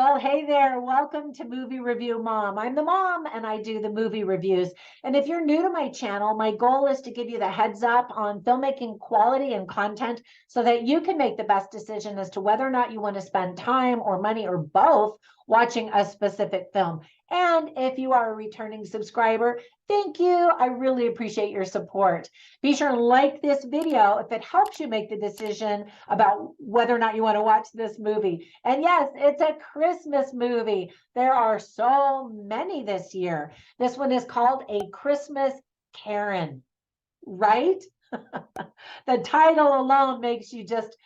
Well, hey there. Welcome to Movie Review Mom. I'm the mom and I do the movie reviews. And if you're new to my channel, my goal is to give you the heads up on filmmaking quality and content so that you can make the best decision as to whether or not you want to spend time or money or both watching a specific film. And if you are a returning subscriber, thank you. I really appreciate your support. Be sure and like this video if it helps you make the decision about whether or not you want to watch this movie. And yes, it's a Christmas movie. There are so many this year. This one is called A Christmas Karen, right? The title alone makes you just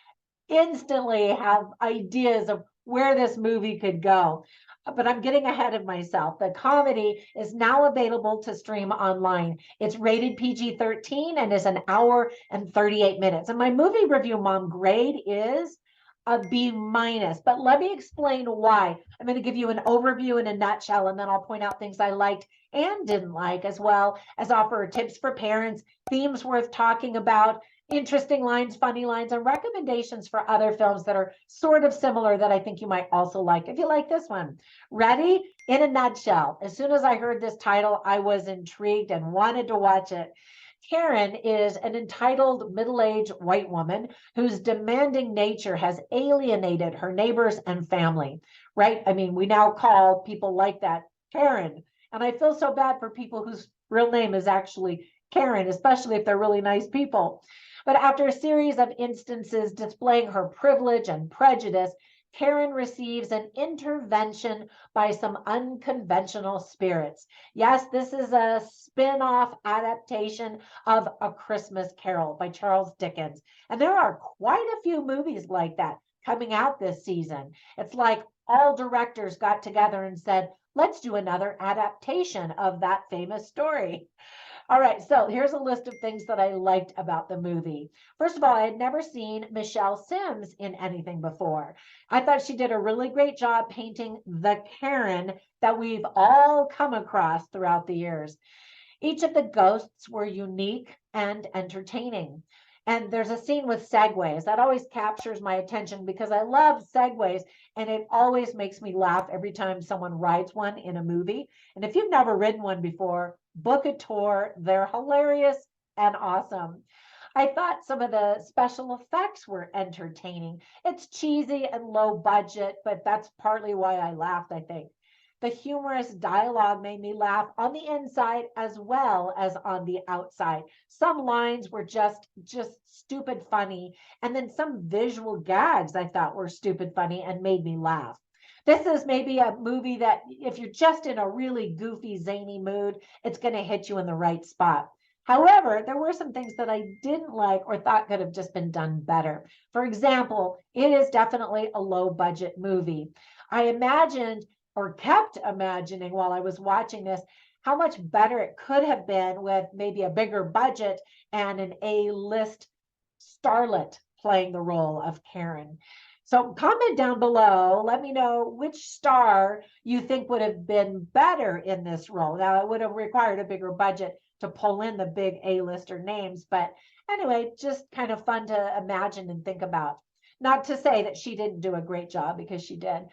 instantly have ideas of where this movie could go. But I'm getting ahead of myself. The comedy is now available to stream online. It's rated PG-13 and is an hour and 38 minutes. And my movie review mom grade is a B minus. But let me explain why. I'm going to give you an overview in a nutshell, and then I'll point out things I liked and didn't like, as well as offer tips for parents, themes worth talking about, interesting lines, funny lines, and recommendations for other films that are sort of similar that I think you might also like if you like this one. Ready? In a nutshell, as soon as I heard this title, I was intrigued and wanted to watch it. Karen is an entitled middle-aged white woman whose demanding nature has alienated her neighbors and family, right? I mean, we now call people like that Karen. And I feel so bad for people whose real name is actually Karen, especially if they're really nice people. But after a series of instances displaying her privilege and prejudice, Karen receives an intervention by some unconventional spirits. Yes, this is a spin-off adaptation of A Christmas Carol by Charles Dickens. And there are quite a few movies like that coming out this season. It's like all directors got together and said, let's do another adaptation of that famous story. All right, so here's a list of things that I liked about the movie. First of all, I had never seen Michelle Sims in anything before. I thought she did a really great job painting the Karen that we've all come across throughout the years. Each of the ghosts were unique and entertaining. And there's a scene with segways that always captures my attention because I love segways, and it always makes me laugh every time someone rides one in a movie. And if you've never ridden one before, book a tour. They're hilarious and awesome. I thought some of the special effects were entertaining. It's cheesy and low budget, but that's partly why I laughed, I think. The humorous dialogue made me laugh on the inside as well as on the outside. Some lines were just stupid funny, and then some visual gags I thought were stupid funny and made me laugh. This is maybe a movie that if you're just in a really goofy, zany mood, it's going to hit you in the right spot. However, there were some things that I didn't like or thought could have just been done better. For example, it is definitely a low budget movie. I imagined or kept imagining while I was watching this how much better it could have been with maybe a bigger budget and an A-list starlet playing the role of Karen. So comment down below. Let me know which star you think would have been better in this role. Now, it would have required a bigger budget to pull in the big A-lister names. But anyway, just kind of fun to imagine and think about. Not to say that she didn't do a great job, because she did.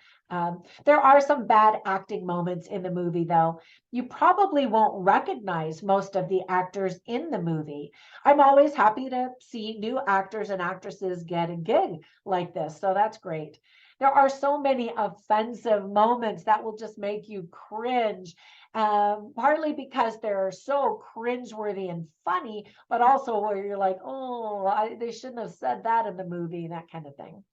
There are some bad acting moments in the movie, though. You probably won't recognize most of the actors in the movie. I'm always happy to see new actors and actresses get a gig like this, so that's great. There are so many offensive moments that will just make you cringe, partly because they're so cringeworthy and funny, but also where you're like, oh, they shouldn't have said that in the movie, that kind of thing.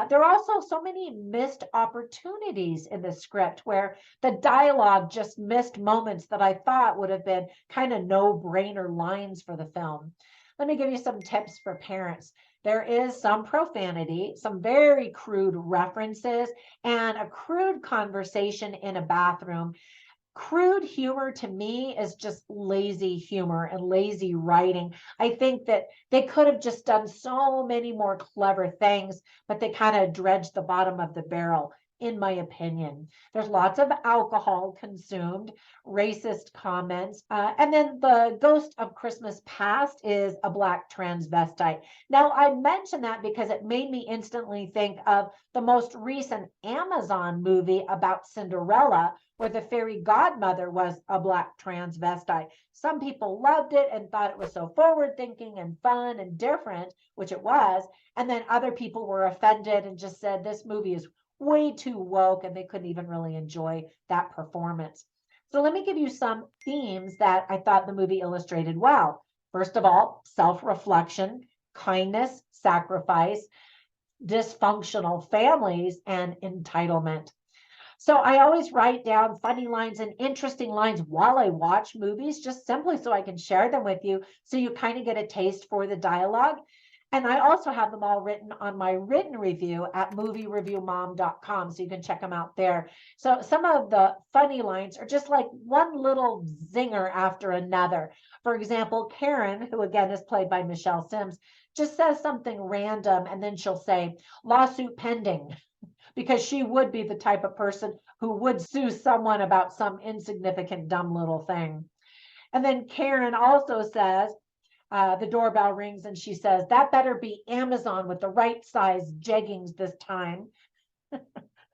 There are also so many missed opportunities in the script where the dialogue just missed moments that I thought would have been kind of no-brainer lines for the film. Let me give you some tips for parents. There is some profanity, some very crude references, and a crude conversation in a bathroom. Crude humor to me is just lazy humor and lazy writing. I think that they could have just done so many more clever things, but they kind of dredged the bottom of the barrel. in my opinion. There's lots of alcohol consumed, racist comments, and then the ghost of Christmas past is a black transvestite. Now, I mention that because it made me instantly think of the most recent Amazon movie about Cinderella, where the fairy godmother was a black transvestite. Some people loved it and thought it was so forward thinking and fun and different, which it was. And then other people were offended and just said this movie is way too woke and they couldn't even really enjoy that performance. So let me give you some themes that I thought the movie illustrated well. First of all, self-reflection, kindness, sacrifice, dysfunctional families, and entitlement. So I always write down funny lines and interesting lines while I watch movies, just simply so I can share them with you, so you kind of get a taste for the dialogue. And I also have them all written on my written review at moviereviewmom.com, so you can check them out there. So some of the funny lines are just like one little zinger after another. For example, Karen, who again is played by Michelle Sims, just says something random and then she'll say, lawsuit pending, because she would be the type of person who would sue someone about some insignificant, dumb little thing. And then Karen also says, the doorbell rings and she says, that better be Amazon with the right size jeggings this time.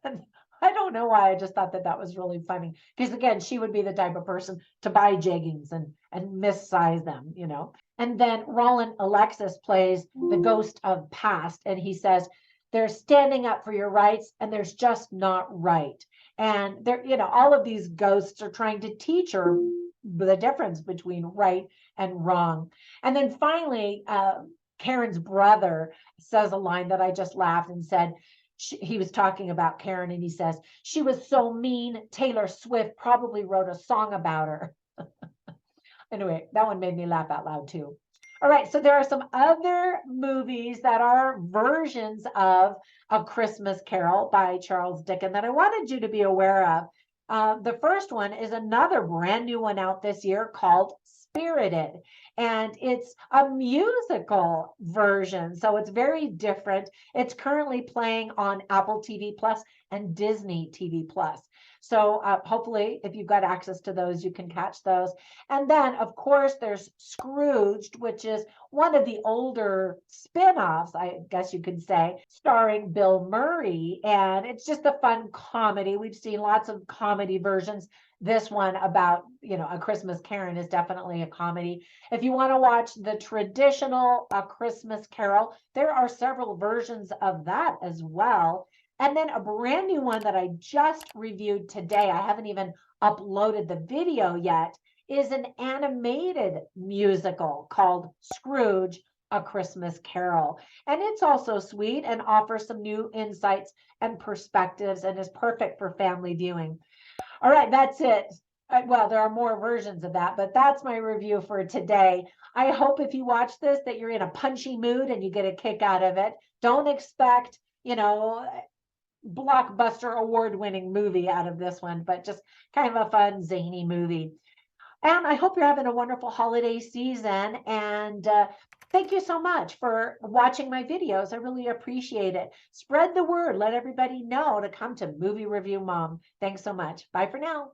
And I don't know why, I just thought that that was really funny. Because again, she would be the type of person to buy jeggings and missize them, you know. And then Roland Alexis plays the ghost of past, and he says, they're standing up for your rights and there's just not right. And they're, you know, all of these ghosts are trying to teach her the difference between right and wrong. And then finally, Karen's brother says a line that I just laughed and said, he was talking about Karen and he says, she was so mean, Taylor Swift probably wrote a song about her. Anyway, that one made me laugh out loud too. All right, so there are some other movies that are versions of A Christmas Carol by Charles Dickens that I wanted you to be aware of. The first one is another brand new one out this year called Spirited, and it's a musical version, so it's very different. It's currently playing on Apple TV Plus and Disney TV Plus. So hopefully, if you've got access to those, you can catch those. And then, of course, there's Scrooged, which is one of the older spin-offs, I guess you could say, starring Bill Murray. And it's just a fun comedy. We've seen lots of comedy versions. This one about, you know, A Christmas Carol is definitely a comedy. If you want to watch the traditional A Christmas Carol, there are several versions of that as well. And then a brand new one that I just reviewed today, I haven't even uploaded the video yet, is an animated musical called Scrooge, A Christmas Carol. And it's also sweet and offers some new insights and perspectives and is perfect for family viewing. All right, that's it. Well, there are more versions of that, but that's my review for today. I hope if you watch this that you're in a punchy mood and you get a kick out of it. Don't expect, you know, blockbuster award-winning movie out of this one, but just kind of a fun, zany movie. And I hope you're having a wonderful holiday season. And thank you so much for watching my videos. I really appreciate it. Spread the word. Let everybody know to come to Movie Review Mom. Thanks so much. Bye for now.